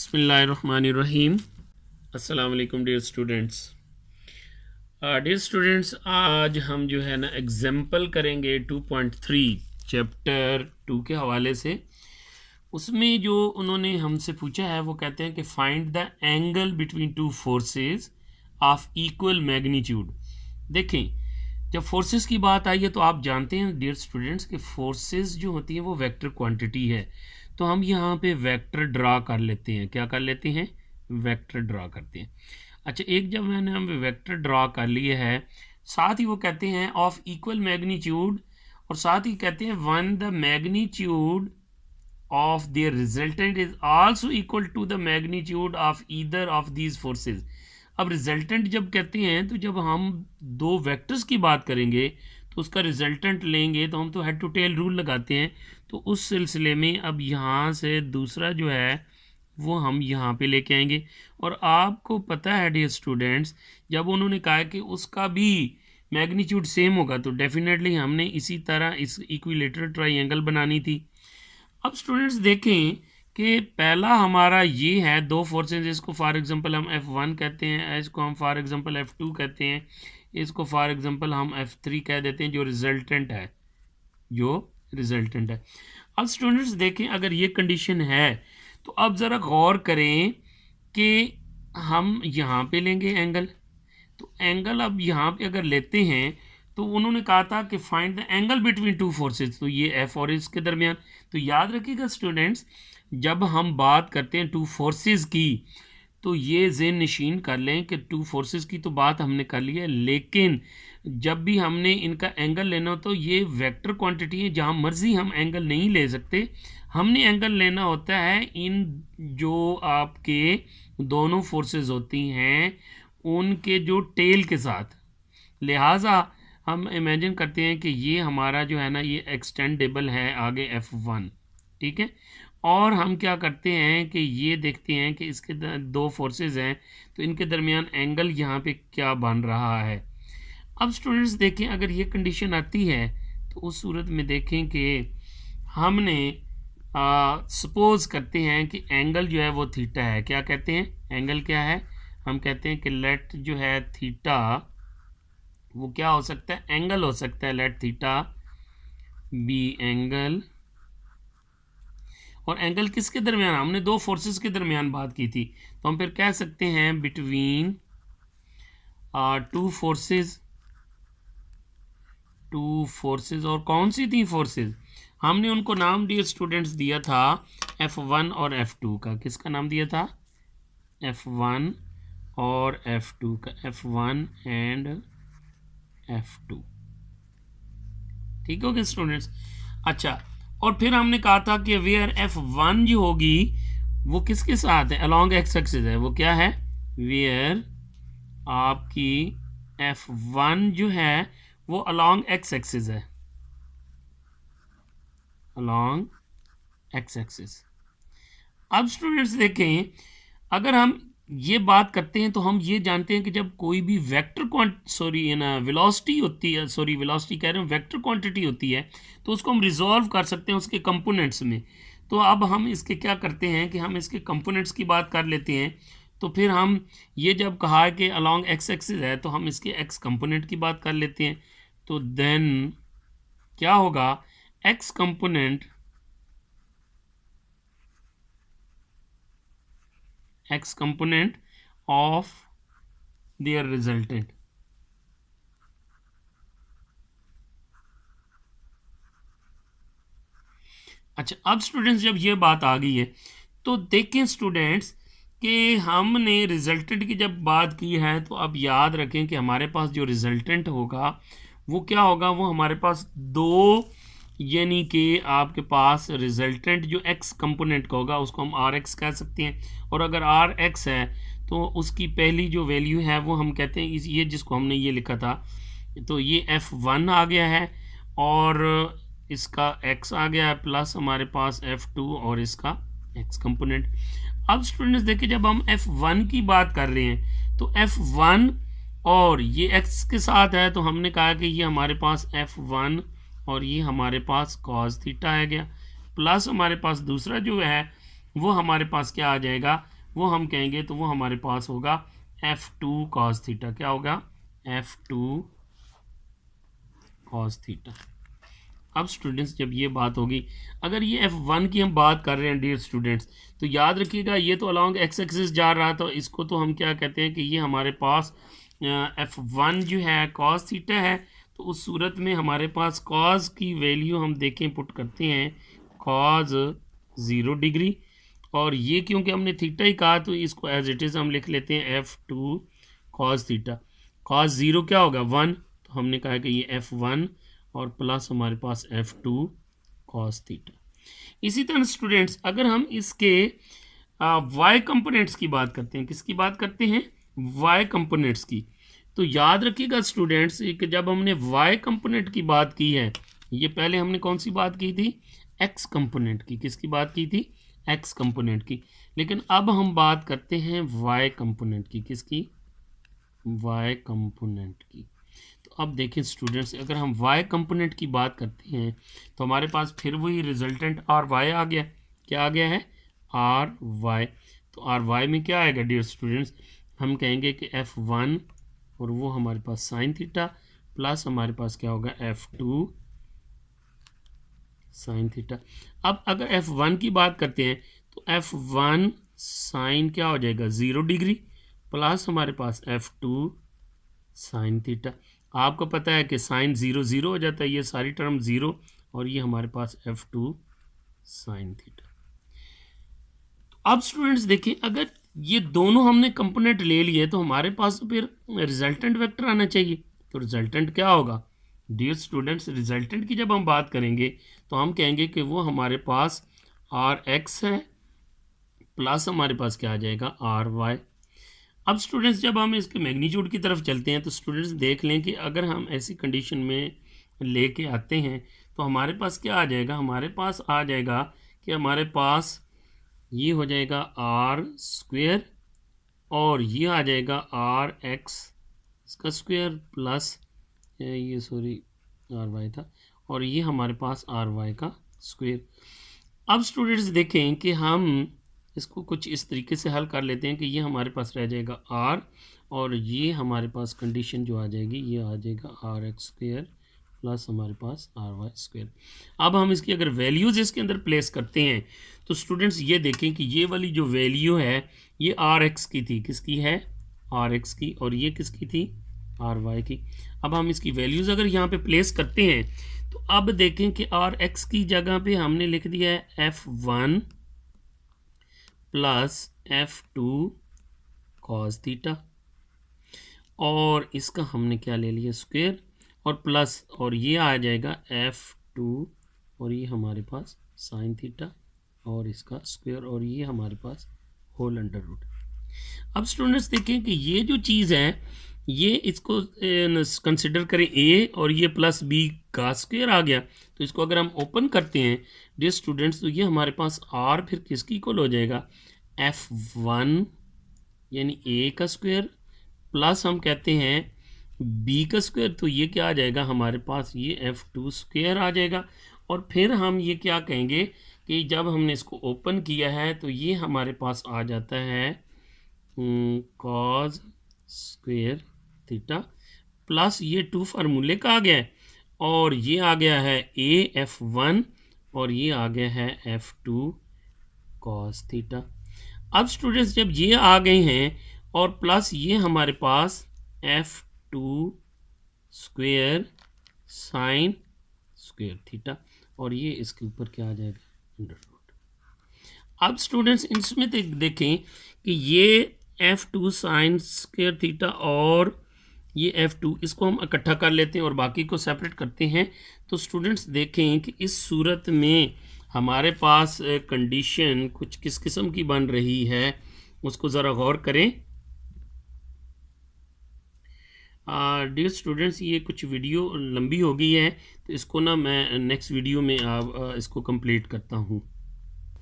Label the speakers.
Speaker 1: बिस्मिल्लाहिर्रहमानिर्रहीम। अस्सलाम वालेकुम डियर स्टूडेंट्स। आज हम जो है ना एग्जाम्पल करेंगे 2.3 चैप्टर 2 के हवाले से। उसमें जो उन्होंने हमसे पूछा है वो कहते हैं कि find the angle between two forces of equal magnitude. देखें, जब फोर्सेस की बात आई है तो आप जानते हैं डियर स्टूडेंट्स कि फोर्सेस जो होती हैं वो वेक्टर क्वांटिटी है। तो हम यहाँ पे वेक्टर ड्रा कर लेते हैं। क्या कर लेते हैं? वेक्टर ड्रा करते हैं। अच्छा, एक जब मैंने हम वेक्टर ड्रा कर लिए है, साथ ही वो कहते हैं ऑफ इक्वल मैग्नीट्यूड, और साथ ही कहते हैं one the magnitude of their resultant is also equal to the magnitude of either of these forces। अब रिजल्टेंट जब कहते हैं तो जब हम दो वेक्टर्स की बात करेंगे तो उसका रिजल्टेंट लेंगे तो हम तो हेड टू टेल रूल लगाते हैं। तो उस सिलसिले में अब यहाँ से दूसरा जो है वो हम यहाँ पे लेके आएंगे। और आपको पता है डियर स्टूडेंट्स, जब उन्होंने कहा कि उसका भी मैग्नीट्यूड सेम होगा तो डेफिनेटली हमने इसी तरह इस इक्विलेटरल ट्राइंगल बनानी थी। अब स्टूडेंट्स देखें कि पहला हमारा ये है दो फोर्सेस, इसको फॉर एग्जांपल हम F1 कहते हैं, इसको हम फॉर एग्जांपल F2 कहते हैं, इसको फॉर एग्जांपल हम F3 कह देते हैं, जो रिजल्टेंट है। अब स्टूडेंट्स देखें, अगर ये कंडीशन है तो अब ज़रा गौर करें कि हम यहाँ पे लेंगे एंगल। तो एंगल अब यहाँ पे अगर लेते हैं तो उन्होंने कहा था कि find the angle between two forces, तो ये एफ और इसके दरमियान। तो याद रखिएगा स्टूडेंट्स, जब हम बात करते हैं टू फोर्सेस की तो ये ज़हन नशीन कर लें कि टू फोर्सेस की तो बात हमने कर ली है, लेकिन जब भी हमने इनका एंगल लेना हो तो ये वेक्टर क्वांटिटी है, जहाँ मर्जी हम एंगल नहीं ले सकते। हमने एंगल लेना होता है इन जो आपके दोनों फोर्सेस होती हैं उनके जो टेल के साथ। लिहाजा हम इमेजिन करते हैं कि ये हमारा जो है ना ये एक्सटेंडेबल है आगे F1, ठीक है। और हम क्या करते हैं कि ये देखते हैं कि इसके दो फोर्सेस हैं तो इनके दरमियान एंगल यहाँ पे क्या बन रहा है। अब स्टूडेंट्स देखें, अगर ये कंडीशन आती है तो उस सूरत में देखें कि हमने सपोज करते हैं कि एंगल जो है वो थीटा है। क्या कहते हैं? एंगल क्या है? हम कहते हैं कि लेट जो है थीटा, वो क्या हो सकता है? एंगल हो सकता है। Let theta be angle. और एंगल किसके दरमियान? हमने दो फोर्सेस के दरमियान बात की थी, तो हम फिर कह सकते हैं बिटवीन टू फोर्सेस। और कौन सी थी फोर्सेस? हमने उनको नाम डियर स्टूडेंट्स दिया था F1 और F2 का। किसका नाम दिया था? F1 और F2 का। F1 एंड F2, ठीक हो गया स्टूडेंट्स। अच्छा, और फिर हमने कहा था कि वेयर F1 जो होगी वो किसके साथ है? अलोंग एक्स एक्सिस है। वो क्या है? वेयर आपकी F1 जो है वो अलोंग एक्स एक्सिस है, अलोंग एक्स एक्सिस। अब स्टूडेंट्स देखें, अगर हम ये बात करते हैं तो हम ये जानते हैं कि जब कोई भी वेक्टर वेलोसिटी होती है, वेलोसिटी कह रहे हैं, वेक्टर क्वांटिटी होती है, तो उसको हम रिजॉल्व कर सकते हैं उसके कंपोनेंट्स में। तो अब हम इसके क्या करते हैं कि हम इसके कंपोनेंट्स की बात कर लेते हैं। तो फिर हम ये जब कहा कि अलोंग एक्स एक्सिस है तो हम इसके एक्स कंपोनेंट की बात कर लेते हैं। तो देन क्या होगा? X component of their resultant. अच्छा, अब स्टूडेंट्स जब ये बात आ गई है तो देखें स्टूडेंट्स कि हमने रिजल्टेंट की जब बात की है तो अब याद रखें कि हमारे पास जो रिजल्टेंट होगा वो क्या होगा? वो हमारे पास दो, यानी कि आपके पास रिजल्टेंट जो एक्स कंपोनेंट का होगा उसको हम आर एक्स कह सकते हैं। और अगर आर एक्स है तो उसकी पहली जो वैल्यू है वो हम कहते हैं ये जिसको हमने ये लिखा था, तो ये F1 आ गया है और इसका x आ गया है, प्लस हमारे पास F2 और इसका x कंपोनेंट। अब स्टूडेंट्स देखिए, जब हम F1 की बात कर रहे हैं तो F1 और ये x के साथ है तो हमने कहा कि ये हमारे पास F1 और ये हमारे पास cos थीटा आ गया, प्लस हमारे पास दूसरा जो है वो हमारे पास क्या आ जाएगा? वो हम कहेंगे तो वो हमारे पास होगा F2 cos थीटा। क्या होगा? F2 cos theta. अब स्टूडेंट्स जब ये बात होगी, अगर ये F1 की हम बात कर रहे हैं डियर स्टूडेंट्स, तो याद रखिएगा ये तो अलॉन्ग एक्स एक्सिस जा रहा था, इसको तो हम क्या कहते हैं कि ये हमारे पास F1 जो है cos थीटा है। तो उस सूरत में हमारे पास cos की वैल्यू हम देखें पुट करते हैं cos 0 डिग्री, और ये क्योंकि हमने थीटा ही कहा तो इसको एज इट इज़ हम लिख लेते हैं F2 cos थीटा। cos 0 क्या होगा? 1, तो हमने कहा कि ये F1 और प्लस हमारे पास F2 cos थीटा। इसी तरह स्टूडेंट्स अगर हम इसके y कंपोनेंट्स की बात करते हैं, किसकी बात करते हैं? y कंपोनेंट्स की। तो याद रखिएगा स्टूडेंट्स कि जब हमने y कंपोनेंट की बात की है, ये पहले हमने कौन सी बात की थी? x कंपोनेंट की। किसकी बात की थी? x कंपोनेंट की। लेकिन अब हम बात करते हैं y कंपोनेंट की। किसकी? y कंपोनेंट की। तो अब देखें स्टूडेंट्स अगर हम y कंपोनेंट की बात करते हैं तो हमारे पास फिर वही रिजल्टेंट आर वाई आ गया। क्या आ गया है? R Y. तो आर वाई में क्या आएगा डियर स्टूडेंट्स? हम कहेंगे कि F1 और वो हमारे पास साइन थीटा प्लस हमारे पास क्या होगा? F2 sine theta. अब अगर F1 की बात करते हैं तो F1 साइन क्या हो जाएगा? 0 डिग्री प्लस हमारे पास F2 साइन थीटा। आपको पता है कि साइन 0 0 हो जाता है, ये सारी टर्म 0, और ये हमारे पास F2 साइन थीटा। अब स्टूडेंट्स देखिए अगर ये दोनों हमने कंपोनेंट ले लिए तो हमारे पास तो फिर रिजल्टेंट वेक्टर आना चाहिए। तो रिजल्टेंट क्या होगा डियर स्टूडेंट्स? रिजल्टेंट की जब हम बात करेंगे तो हम कहेंगे कि वो हमारे पास आर एक्स है प्लस हमारे पास क्या आ जाएगा? R Y. अब स्टूडेंट्स जब हम इसके मैग्नीट्यूड की तरफ चलते हैं तो स्टूडेंट्स देख लें कि अगर हम ऐसी कंडीशन में लेके आते हैं तो हमारे पास क्या आ जाएगा? हमारे पास आ जाएगा कि हमारे पास ये हो जाएगा आर स्क्वेयर और ये आ जाएगा आर एक्स इसका स्क्वेयर प्लस ये सॉरी आर वाई था, और ये हमारे पास आर वाई का स्क्वेयर। अब स्टूडेंट्स देखें कि हम इसको कुछ इस तरीके से हल कर लेते हैं कि ये हमारे पास रह जाएगा आर और ये हमारे पास कंडीशन जो आ जाएगी ये आ जाएगा आर एक्स स्क्वेयर प्लस हमारे पास आर वाई स्क्वेयर। अब हम इसकी अगर वैल्यूज़ इसके अंदर प्लेस करते हैं तो स्टूडेंट्स ये देखें कि ये वाली जो वैल्यू है ये आर एक्स की थी। किसकी है? आर एक्स की। और ये किसकी थी? आर वाई की। अब हम इसकी वैल्यूज़ अगर यहाँ पे प्लेस करते हैं तो अब देखें कि आर एक्स की जगह पे हमने लिख दिया है F1 plus F2 cos theta, और इसका हमने क्या ले लिया? स्क्वेयर, और प्लस और ये आ जाएगा F2 और ये हमारे पास साइन थीटा और इसका स्क्वेयर, और ये हमारे पास होल अंडर रूट। अब स्टूडेंट्स देखें कि ये जो चीज़ है ये इसको कंसिडर करें a और ये प्लस b का स्क्वेयर आ गया, तो इसको अगर हम ओपन करते हैं डियर स्टूडेंट्स तो ये हमारे पास r फिर किसकी इक्वल हो जाएगा? F1 यानी a का स्क्वेयर प्लस हम कहते हैं b का स्क्वायर, तो ये क्या आ जाएगा हमारे पास? ये F2 स्क्वायर आ जाएगा। और फिर हम ये क्या कहेंगे कि जब हमने इसको ओपन किया है तो ये हमारे पास आ जाता है cos स्क्वायर थीटा प्लस ये 2 फार्मूले का आ गया है, और ये आ गया है a F1 और ये आ गया है F2 cos थीटा। अब स्टूडेंट्स जब ये आ गए हैं और प्लस ये हमारे पास F2 square sine square theta, और ये इसके ऊपर क्या आ जाएगा? Under root. अब स्टूडेंट्स इसमें देखें कि ये F2 साइन स्क्वेयर थीटा और ये F2 इसको हम इकट्ठा कर लेते हैं और बाकी को सेपरेट करते हैं। तो स्टूडेंट्स देखें कि इस सूरत में हमारे पास कंडीशन कुछ किस किस्म की बन रही है, उसको ज़रा गौर करें। डियर स्टूडेंट्स ये कुछ वीडियो लंबी हो गई है तो इसको ना मैं नेक्स्ट वीडियो में इसको कंप्लीट करता हूँ।